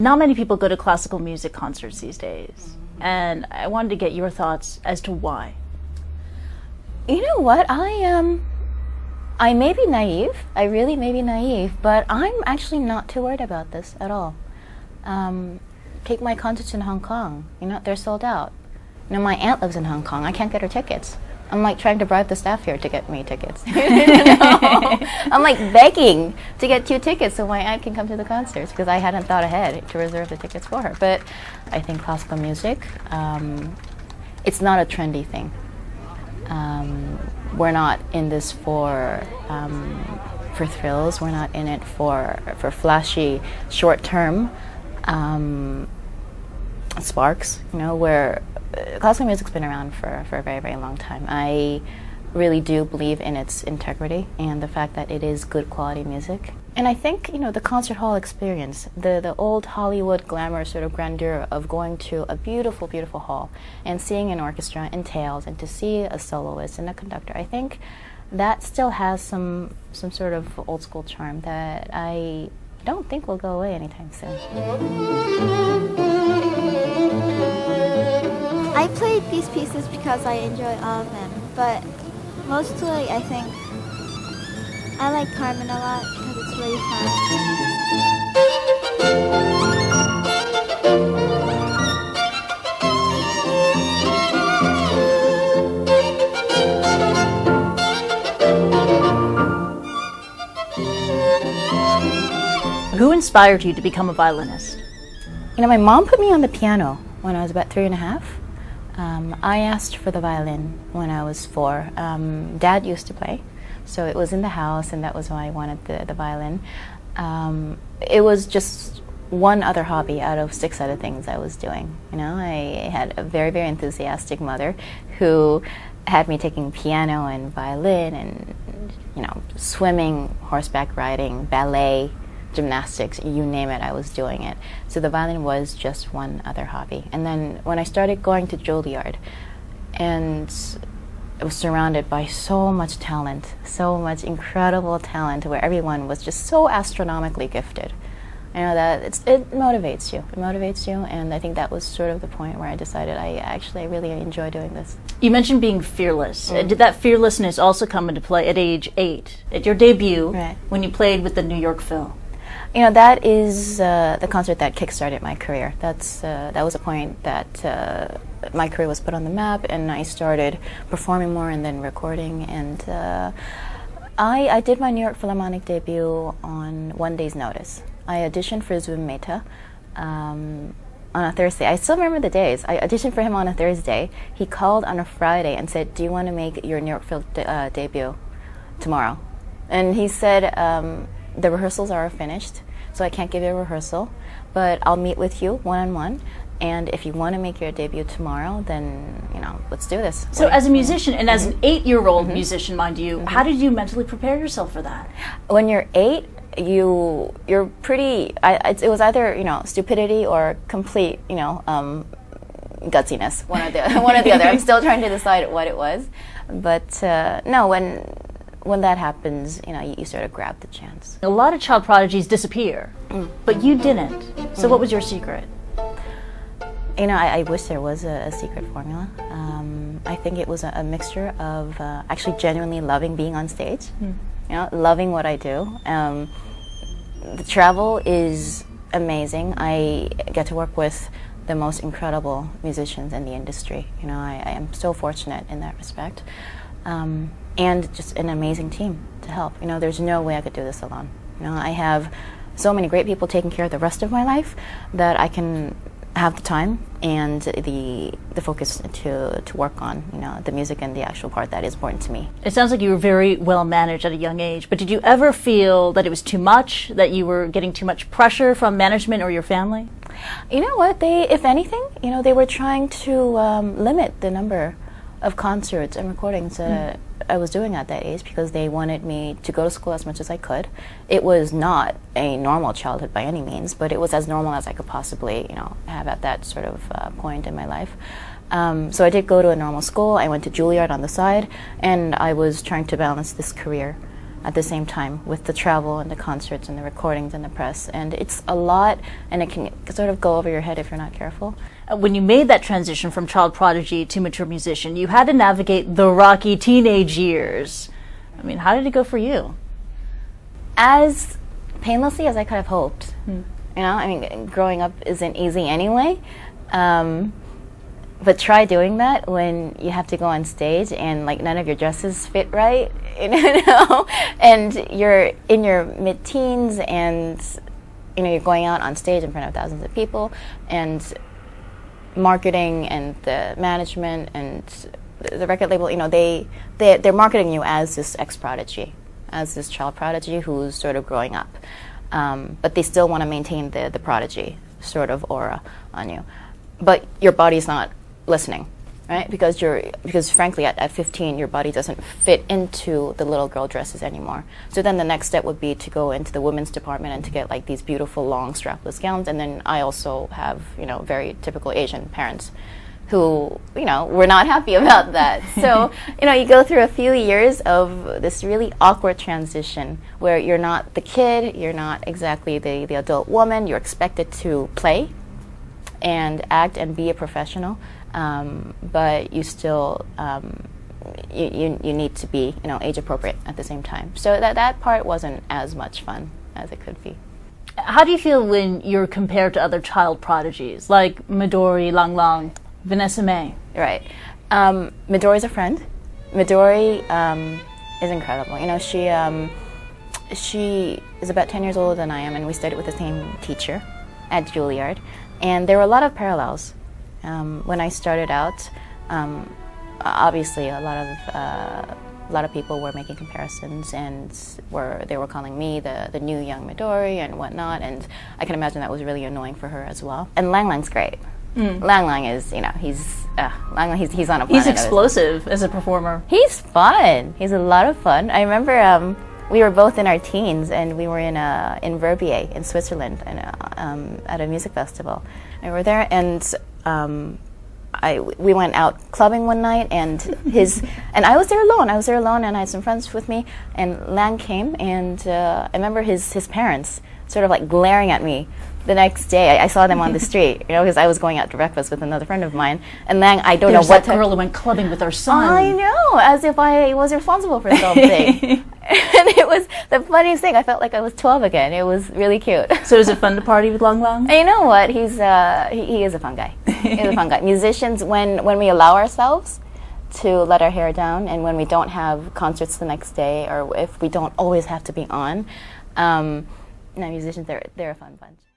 Not many people go to classical music concerts these days, and I wanted to get your thoughts as to why. You know what? I may be naive. I really may be naive, but I'm actually not too worried about this at all. Take my concerts in Hong Kong. You know, they're sold out. You know, my aunt lives in Hong Kong. I can't get her tickets. I'm like trying to bribe the staff here to get me tickets. You know? I'm like begging to get 2 tickets so my aunt can come to the concerts because I hadn't thought ahead to reserve the tickets for her. But I think classical music, it's not a trendy thing. We're not in this for thrills. We're not in it for flashy, short-term sparks. You know, where classical music's been around for a very, very long time. I really do believe in its integrity and the fact that it is good quality music. And I think, you know, the concert hall experience, the old Hollywood glamour sort of grandeur of going to a beautiful, beautiful hall and seeing an orchestra entails, and to see a soloist and a conductor, I think that still has some sort of old school charm that I don't think will go away anytime soon. I played these pieces because I enjoy all of them, but mostly I think I like Carmen a lot because it's really fun. Who inspired you to become a violinist? You know, my mom put me on the piano when I was about 3.5. I asked for the violin when I was 4. Dad used to play, so it was in the house, and that was why I wanted the violin. It was just one other hobby out of 6 other things I was doing. You know, I had a very, very enthusiastic mother who had me taking piano and violin and, you know, swimming, horseback riding, ballet, gymnastics, you name it, I was doing it. So the violin was just one other hobby. And then when I started going to Juilliard, and I was surrounded by so much talent, so much incredible talent, where everyone was just so astronomically gifted. You know, that it motivates you. It motivates you, and I think that was sort of the point where I decided I really enjoy doing this. You mentioned being fearless. Did that fearlessness also come into play at age 8, at your debut, right, when you played with the New York Phil? You know, that is the concert that kickstarted my career. That was a point that my career was put on the map, and I started performing more and then recording. And I did my New York Philharmonic debut on 1 day's notice. I auditioned for Zubin Mehta on a Thursday. I still remember the days. I auditioned for him on a Thursday. He called on a Friday and said, "Do you want to make your New York Phil debut tomorrow?" And he said, "The rehearsals are finished, so I can't give you a rehearsal, but I'll meet with you one-on-one, and if you want to make your debut tomorrow, then, you know, let's do this." So as a musician, and as an 8-year-old musician, mind you, how did you mentally prepare yourself for that? When you're 8, you're pretty, it was either, you know, stupidity or complete, you know, gutsiness, one or the other. I'm still trying to decide what it was. But no, when that happens, you know, you sort of grab the chance. A lot of child prodigies disappear, but you didn't. So what was your secret? You know, I wish there was a secret formula. I think it was a mixture of actually genuinely loving being on stage, you know, loving what I do. The travel is amazing. I get to work with the most incredible musicians in the industry. You know, I am so fortunate in that respect. And just an amazing team to help. You know, there's no way I could do this alone. You know, I have so many great people taking care of the rest of my life that I can have the time and the focus to work on, you know, the music and the actual part that is important to me. It sounds like you were very well managed at a young age, but did you ever feel that it was too much, that you were getting too much pressure from management or your family? You know what, they, if anything, you know, they were trying to limit the number of concerts and recordings that I was doing at that age, because they wanted me to go to school as much as I could. It was not a normal childhood by any means, but it was as normal as I could possibly, you know, have at that sort of point in my life. So I did go to a normal school. I went to Juilliard on the side, and I was trying to balance this career at the same time with the travel and the concerts and the recordings and the press. And it's a lot, and it can sort of go over your head if you're not careful. When you made that transition from child prodigy to mature musician, you had to navigate the rocky teenage years. I mean, how did it go for you? As painlessly as I could have hoped. You know, I mean, growing up isn't easy anyway. But try doing that when you have to go on stage and like none of your dresses fit right, you know, and you're in your mid-teens and you know you're going out on stage in front of thousands of people, and marketing and the management and the record label, you know, they're marketing you as this ex-prodigy, as this child prodigy who's sort of growing up, but they still want to maintain the prodigy sort of aura on you, but your body's not listening, right? Because frankly at 15 your body doesn't fit into the little girl dresses anymore. So then the next step would be to go into the women's department and to get like these beautiful long strapless gowns. And then I also have, you know, very typical Asian parents who, you know, were not happy about that. So, you know, you go through a few years of this really awkward transition where you're not the kid, you're not exactly the adult woman, you're expected to play and act and be a professional. But you still you need to be, you know, age appropriate at the same time. So that part wasn't as much fun as it could be. How do you feel when you're compared to other child prodigies like Midori, Lang Lang, Vanessa Mae? Right. Midori's a friend. Midori is incredible. You know, she is about 10 years older than I am, and we studied with the same teacher at Juilliard, and there were a lot of parallels. When I started out, obviously a lot of people were making comparisons, and they were calling me the new young Midori and whatnot, and I can imagine that was really annoying for her as well. And Lang Lang's great. Lang Lang is, you know, he's on a planet. He's explosive as a performer. He's fun. He's a lot of fun. I remember we were both in our teens, and we were in Verbier in Switzerland, at a music festival. And we were there, and we went out clubbing one night, and and I was there alone. And I had some friends with me, and Lang came, and I remember his parents sort of like glaring at me the next day. I saw them on the street, you know, because I was going out to breakfast with another friend of mine, and Lang, I don't know what girl who went clubbing with her son. I know, as if I was responsible for something. And it was the funniest thing. I felt like I was 12 again. It was really cute. So is it fun to party with Lang Lang? And you know what? He is a fun guy. He's a fun guy. Musicians, when we allow ourselves to let our hair down, and when we don't have concerts the next day, or if we don't always have to be on, musicians, they're a fun bunch.